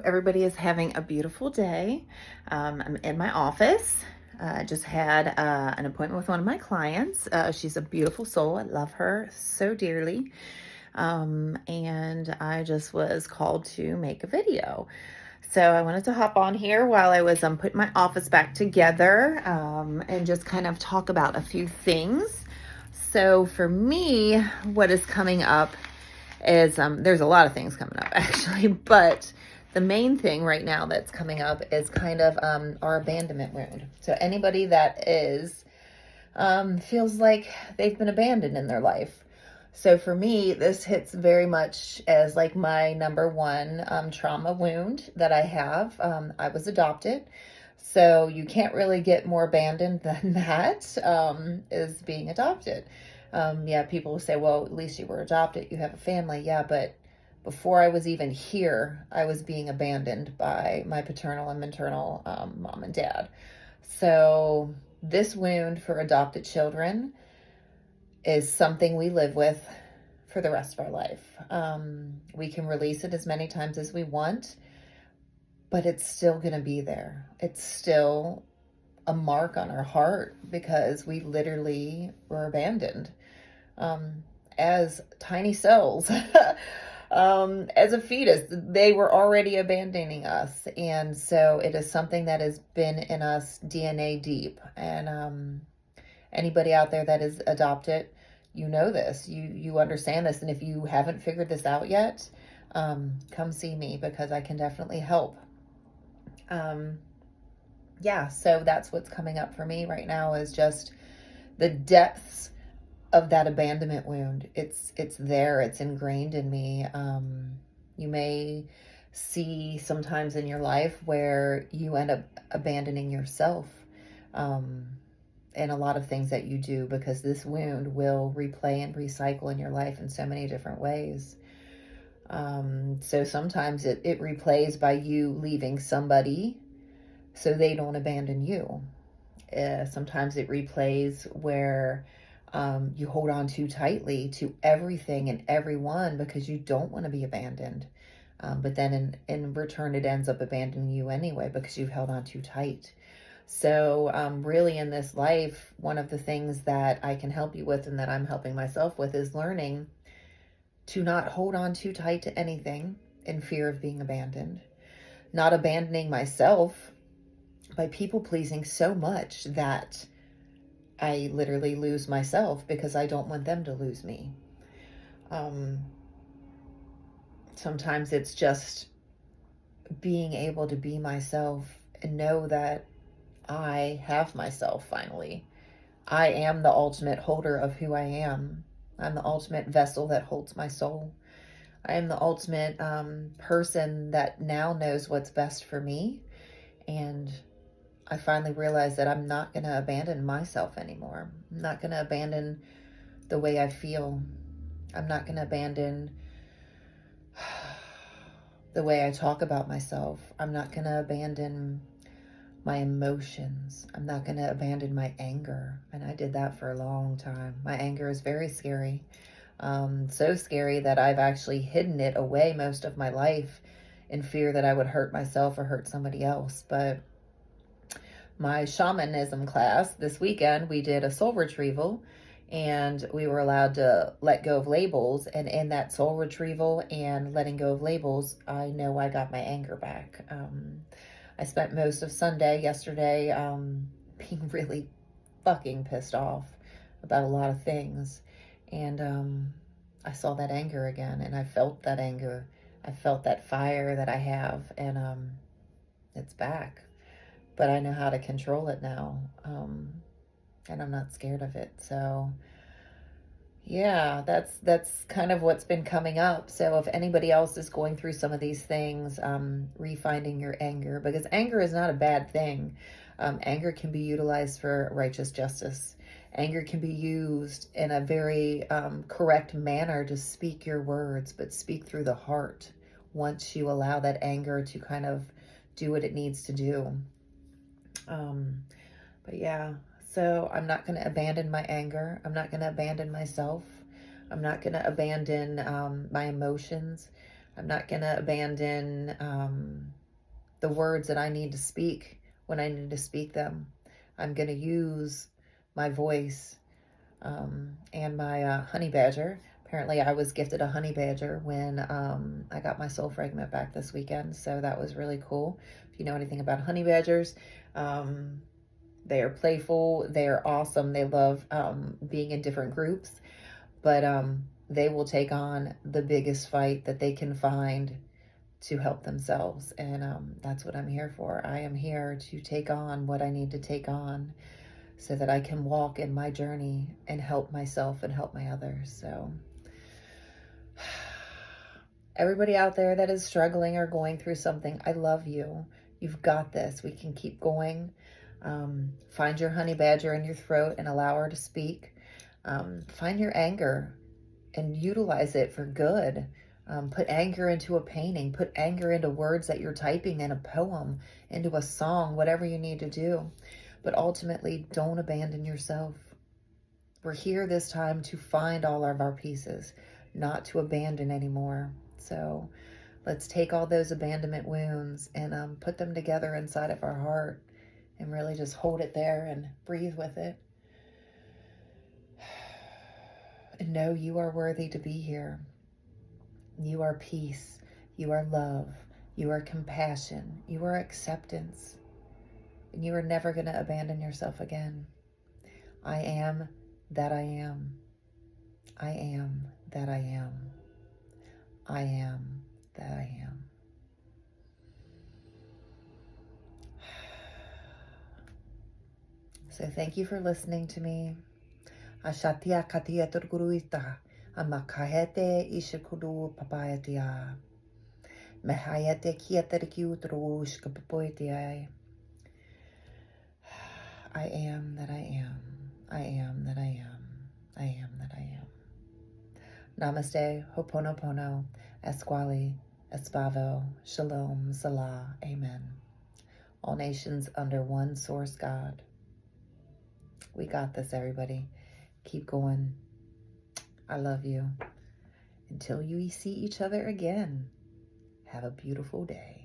Everybody is having a beautiful day. I'm in my office. I just had an appointment with one of my clients. She's a beautiful soul. I love her so dearly. And I just was called to make a video. So I wanted to hop on here while I was putting my office back together and just kind of talk about a few things. So for me, what is coming up is there's a lot of things coming up actually, but the main thing right now that's coming up is kind of our abandonment wound. So anybody that is feels like they've been abandoned in their life. So for me, this hits very much as like my number one trauma wound that I have. I was adopted. So you can't really get more abandoned than that, is being adopted. Yeah, people will say, well, at least you were adopted. You have a family. Yeah, but before I was even here, I was being abandoned by my paternal and maternal mom and dad. So this wound for adopted children is something we live with for the rest of our life. We can release it as many times as we want, but it's still going to be there. It's still a mark on our heart because we literally were abandoned as tiny cells. As a fetus, they were already abandoning us. And so it is something that has been in us DNA deep. And anybody out there that is adopted, you know this, you understand this. And if you haven't figured this out yet, come see me because I can definitely help. Yeah, so that's what's coming up for me right now is just the depths of that abandonment wound. It's there, it's ingrained in me. You may see sometimes in your life where you end up abandoning yourself in a lot of things that you do because this wound will replay and recycle in your life in so many different ways. So sometimes it replays by you leaving somebody so they don't abandon you. Sometimes it replays where you hold on too tightly to everything and everyone because you don't want to be abandoned. But then in return, it ends up abandoning you anyway because you've held on too tight. So really in this life, one of the things that I can help you with and that I'm helping myself with is learning to not hold on too tight to anything in fear of being abandoned. Not abandoning myself by people pleasing so much that I literally lose myself because I don't want them to lose me. Sometimes it's just being able to be myself and know that I have myself finally. I am the ultimate holder of who I am. I'm the ultimate vessel that holds my soul. I am the ultimate person that now knows what's best for me. And I finally realized that I'm not going to abandon myself anymore. I'm not going to abandon the way I feel. I'm not going to abandon the way I talk about myself. I'm not going to abandon my emotions. I'm not going to abandon my anger. And I did that for a long time. My anger is very scary. So scary that I've actually hidden it away most of my life in fear that I would hurt myself or hurt somebody else. But my shamanism class this weekend, we did a soul retrieval and we were allowed to let go of labels. And in that soul retrieval and letting go of labels, I know I got my anger back. I spent most of Sunday yesterday being really fucking pissed off about a lot of things. And I saw that anger again and I felt that anger. I felt that fire that I have and it's back. But I know how to control it now. And I'm not scared of it. So yeah, that's kind of what's been coming up. So if anybody else is going through some of these things, refinding your anger, because anger is not a bad thing. Anger can be utilized for righteous justice. Anger can be used in a very correct manner to speak your words, but speak through the heart once you allow that anger to kind of do what it needs to do. But yeah, so I'm not going to abandon my anger. I'm not going to abandon myself. I'm not going to abandon my emotions. I'm not going to abandon the words that I need to speak when I need to speak them. I'm going to use my voice and my honey badger. Apparently, I was gifted a honey badger when I got my soul fragment back this weekend, so that was really cool. If you know anything about honey badgers, they are playful, they are awesome, they love being in different groups, but they will take on the biggest fight that they can find to help themselves, and that's what I'm here for. I am here to take on what I need to take on so that I can walk in my journey and help myself and help my others. So everybody out there that is struggling or going through something, I love you. You've got this. We can keep going. Find your honey badger in your throat and allow her to speak. Find your anger and utilize it for good. Put anger into a painting. Put anger into words that you're typing in a poem, into a song, whatever you need to do. But ultimately, don't abandon yourself. We're here this time to find all of our pieces, not to abandon anymore. So let's take all those abandonment wounds and put them together inside of our heart and really just hold it there and breathe with it. And know you are worthy to be here. You are peace. You are love. You are compassion. You are acceptance. And you are never going to abandon yourself again. I am that I am. I am that I am. I am that I am. So thank you for listening to me. Ashatia katia turguruita. Amakahete ishikuru papayatia. Mehayete kiaterikiu turushka papoitia. I am that I am. I am that I am. I am that I am. Namaste, Ho'oponopono, Esquali, Espavo, Shalom, Salah, Amen. All nations under one source God. We got this, everybody. Keep going. I love you. Until you see each other again, have a beautiful day.